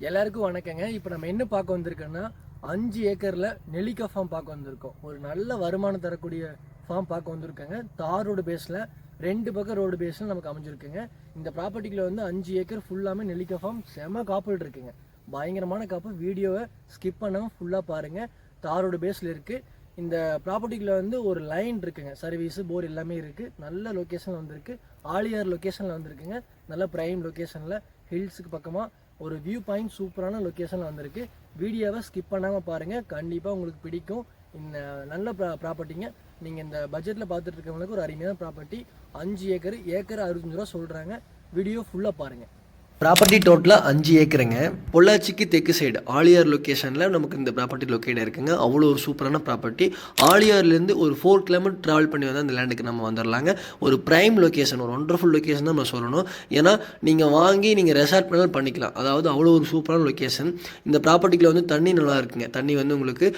எல்லாருக்கும் வணக்கங்க. இப்போ நம்ம என்ன பார்க்க வந்திருக்கோன்னா 5 ஏக்கரில் நெல்லிக்காய் ஃபார்ம் பார்க்க வந்திருக்கோம். ஒரு நல்ல வருமானம் தரக்கூடிய ஃபார்ம் பார்க்க வந்திருக்கோங்க. தார் ரோடு பேஸில் 2 பக்கம் ரோடு பேஸில் நமக்கு அமைஞ்சிருக்குங்க. இந்த ப்ராப்பர்ட்டிக்குள்ள வந்து 5 ஏக்கர் ஃபுல்லாமே நெல்லிக்காய் ஃபார்ம் செம காப்பீடு இருக்குங்க. பயங்கரமான காப்பு. வீடியோவை ஸ்கிப் பண்ணாமல் ஃபுல்லாக பாருங்கள். தார் ரோடு பேஸில் இருக்குது. இந்த ப்ராப்பர்ட்டிக்குள்ள வந்து ஒரு லைன் இருக்குங்க. சர்வீஸு போர் எல்லாமே இருக்குது. நல்ல லொக்கேஷனில் வந்திருக்கு. ஆலியார் லொக்கேஷனில் வந்திருக்குங்க. நல்ல ப்ரைம் லொக்கேஷனில் ஹில்ஸுக்கு பக்கமாக ஒரு வியூ பாயிண்ட் சூப்பரான லொக்கேஷனில் வந்திருக்கு. வீடியோவை ஸ்கிப் பண்ணாமல் பாருங்கள். கண்டிப்பாக உங்களுக்கு பிடிக்கும். இந்த நல்ல ப்ராப்பர்ட்டிங்க. நீங்கள் இந்த பட்ஜெட்டில் பார்த்துட்டு இருக்கவங்களுக்கு ஒரு அருமையான ப்ராப்பர்ட்டி. 5 ஏக்கர் 65 ரூபா சொல்கிறாங்க. வீடியோ ஃபுல்லாக பாருங்கள். ப்ராப்பர்ட்டி டோட்டலாக 5 ஏக்கருங்க. பொள்ளாச்சிக்கு தெற்கு சைடு ஆலியார் லொக்கேஷனில் நமக்கு இந்த ப்ராப்பர்ட்டி லொக்கேட் இருக்குங்க. அவ்வளோ ஒரு சூப்பரான ப்ராப்பர்ட்டி. ஆலியார்லேருந்து ஒரு 4 கிலோமீட்டர் ட்ராவல் பண்ணி வந்தால் அந்த லேண்டுக்கு நம்ம வந்துடலாங்க. ஒரு ப்ரைம் லொக்கேஷன், ஒரு ஒண்டர்ஃபுல் லொக்கேஷன் தான் நம்ம சொல்லணும். ஏன்னா நீங்கள் வாங்கி நீங்கள் ரெசார்ட் பண்ணாலும் பண்ணிக்கலாம். அதாவது அவ்வளோ ஒரு சூப்பரான லொக்கேஷன். இந்த ப்ராப்பர்ட்டியில் வந்து தண்ணி நல்லா இருக்குங்க. தண்ணி வந்து உங்களுக்கு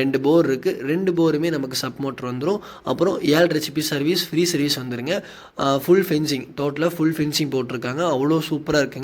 2 போர் இருக்குது. 2 போருமே நமக்கு சப் மோட்டர் வந்துடும். அப்புறம் 7 ரெசிபி சர்வீஸ், ஃப்ரீ சர்வீஸ் வந்துருங்க. ஃபுல் ஃபென்சிங், டோட்டலாக ஃபுல் ஃபென்சிங் போட்டிருக்காங்க. அவ்வளோ சூப்பராக இருக்குங்க.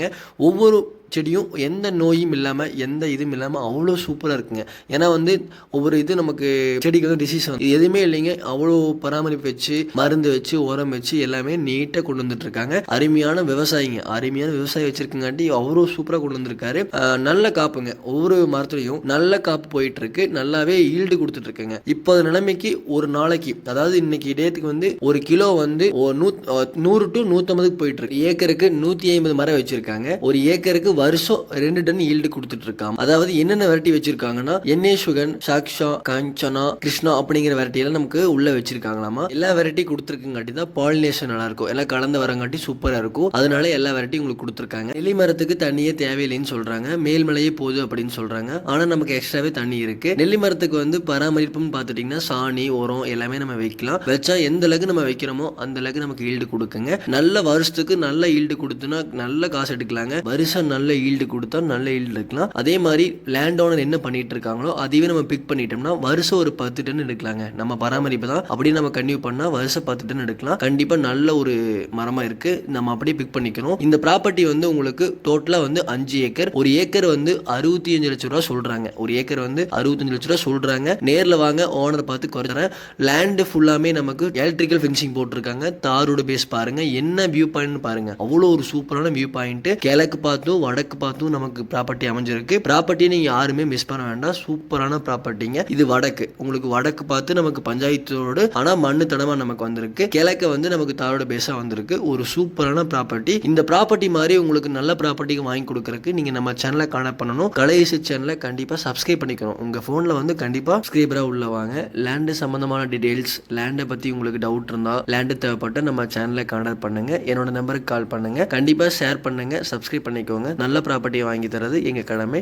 ஒவ்வொரு செடியும் எந்த நோயும் இல்லாமல் எந்த இதுவும் இல்லாமல் அவ்வளோ சூப்பராக இருக்குங்க. ஏன்னா வந்து ஒவ்வொரு இது நமக்கு செடிக்கு வந்து டிசீஸ் வந்து எதுவுமே இல்லைங்க. அவ்வளோ பராமரிப்பு வச்சு, மருந்து வச்சு, உரம் வச்சு எல்லாமே நீட்டாக கொண்டு வந்துட்டு இருக்காங்க. அருமையான விவசாயிங்க, அருமையான விவசாயி வச்சிருக்கங்காட்டி அவ்வளோ சூப்பராக கொண்டு வந்திருக்காரு. நல்ல காப்புங்க. ஒவ்வொரு மரத்துலையும் நல்ல காப்பு போயிட்டு இருக்கு. நல்லாவே ஈல்டு கொடுத்துட்டு இருக்குங்க. இப்போ நிலைமைக்கு ஒரு நாளைக்கு, அதாவது இன்னைக்கு டேத்துக்கு வந்து ஒரு கிலோ வந்து 100 to 150 போயிட்டு இருக்கு. ஏக்கருக்கு 150 மரம் வச்சிருக்காங்க. ஒரு ஏக்கருக்கு வருஷம் 2 டன் ஈல்டு கொடுத்துட்டு இருக்காங்க. அதாவது என்னென்ன வெரைட்டி வச்சிருக்காங்கன்னா எண்ணேசுகன், சாக்ஷா, காஞ்சனா, கிருஷ்ணா அப்படிங்கிற வெரைட்டி எல்லாம் நமக்கு உள்ள வச்சிருக்காங்களாமா. எல்லா வெரைட்டி கொடுத்துருக்குங்காட்டி தான் பாலினேஷன் நல்லா இருக்கும். எல்லாம் கலந்து வரங்காட்டி சூப்பரா இருக்கும். அதனால எல்லா வெரைட்டி உங்களுக்கு கொடுத்துருக்காங்க. நெல்லி மரத்துக்கு தண்ணியே தேவையில்லைன்னு சொல்றாங்க. மேல்மலையே போகுது அப்படின்னு சொல்றாங்க. ஆனா நமக்கு எக்ஸ்ட்ராவே தண்ணி இருக்கு. நெல்லி மரத்துக்கு வந்து பராமரிப்புன்னு பார்த்துட்டீங்கன்னா சாணி, உரம் எல்லாமே நம்ம வைக்கலாம். வச்சா எந்த அளவுக்கு நம்ம வைக்கிறோமோ அந்த அளவுக்கு நமக்கு ஈல்டு கொடுக்குங்க. நல்ல வருஷத்துக்கு நல்ல ஈல்டு கொடுத்துனா நல்ல காசு எடுக்கலாங்க. வருஷம் நல்ல ஈல்டு கொடுத்தா நல்ல ஈல்டு எடுக்கலாம். அதே மாதிரி லேண்ட் ஓனர் என்ன பண்ணிட்டு இருக்காங்களோ அதையே நம்ம பிக் பண்ணிட்டோம்னா வருஷம் ஒரு 10 டன் எடுக்கலாங்க. நம்ம பராமரிப்பு தான் அப்படியே நம்ம கன்டினியூ பண்ணா வருஷம் 10 டன் எடுக்கலாம். கண்டிப்பா நல்ல ஒரு மரமா இருக்கு. நம்ம அப்படியே பிக் பண்ணிக்கணும். இந்த ப்ராப்பர்ட்டி வந்து உங்களுக்கு டோட்டலா வந்து 5 ஏக்கர். ஒரு ஏக்கர் வந்து 65 லட்சம் ரூபா சொல்றாங்க. ஒரு ஏக்கர் வந்து 65 லட்சம் ரூபா சொல்றாங்க. நேர்ல வாங்க, ஓனர் பார்த்து குறைக்கிறேன். லேண்ட் ஃபுல்லாமே நமக்கு எலக்ட்ரிக்கல் ஃபென்சிங் போட்டிருக்காங்க. தாரோட பேஸ் பாருங்க, என்ன வியூ பாயிண்ட் பாருங்க. அவ்வளோ ஒரு சூப்பரான வியூ பாயிண்ட். கிழக்கு பார்த்தும் வடக்கு பார்த்தும் நமக்கு ப்ராப்பர்ட்டி அமைஞ்சிருக்கு. ப்ராப்பர்ட்டியை நீங்க யாருமே மிஸ் பண்ண வேண்டாம். சூப்பரான ப்ராப்பர்ட்டிங்க. இது வடக்கு, உங்களுக்கு வடக்கு பார்த்து நமக்கு பஞ்சாயத்து ரோடு, ஆனா மண்ணு தடமா நமக்கு வந்திருக்கு. கிழக்க வந்து நமக்கு தாரோட பேஸா வந்திருக்கு. ஒரு சூப்பரான ப்ராப்பர்ட்டி. இந்த ப்ராப்பர்ட்டி மாதிரி உங்களுக்கு நல்ல ப்ராப்பர்ட்டிக்கு வாங்கி கொடுக்கறதுக்கு நீங்க நம்ம சேனலை கான்டாக்ட் பண்ணணும். கலையிசு சேனலை கண்டிப்பா சப்ஸ்கிரைப் பண்ணிக்கணும். உங்க போன்ல வந்து கண்டிப்பா சப்ஸ்கிரைபரா உள்ள வாங்க. லேண்டு சம்பந்தமான டீடைல்ஸ், லேண்டை பத்தி உங்களுக்கு டவுட் இருந்தா, லேண்டு தேவைப்பட்ட நம்ம சேனலை கான்டாக்ட் பண்ணுங்க. என்னோட நம்பருக்கு கால் பண்ணுங்க. கண்டிப்பா ஷேர் பண்ணுங்க, சப்ஸ்கிரைப் பண்ணிக்கோங்க. நல்ல ப்ராப்பர்ட்டியை வாங்கி தரது எங்க கடமை.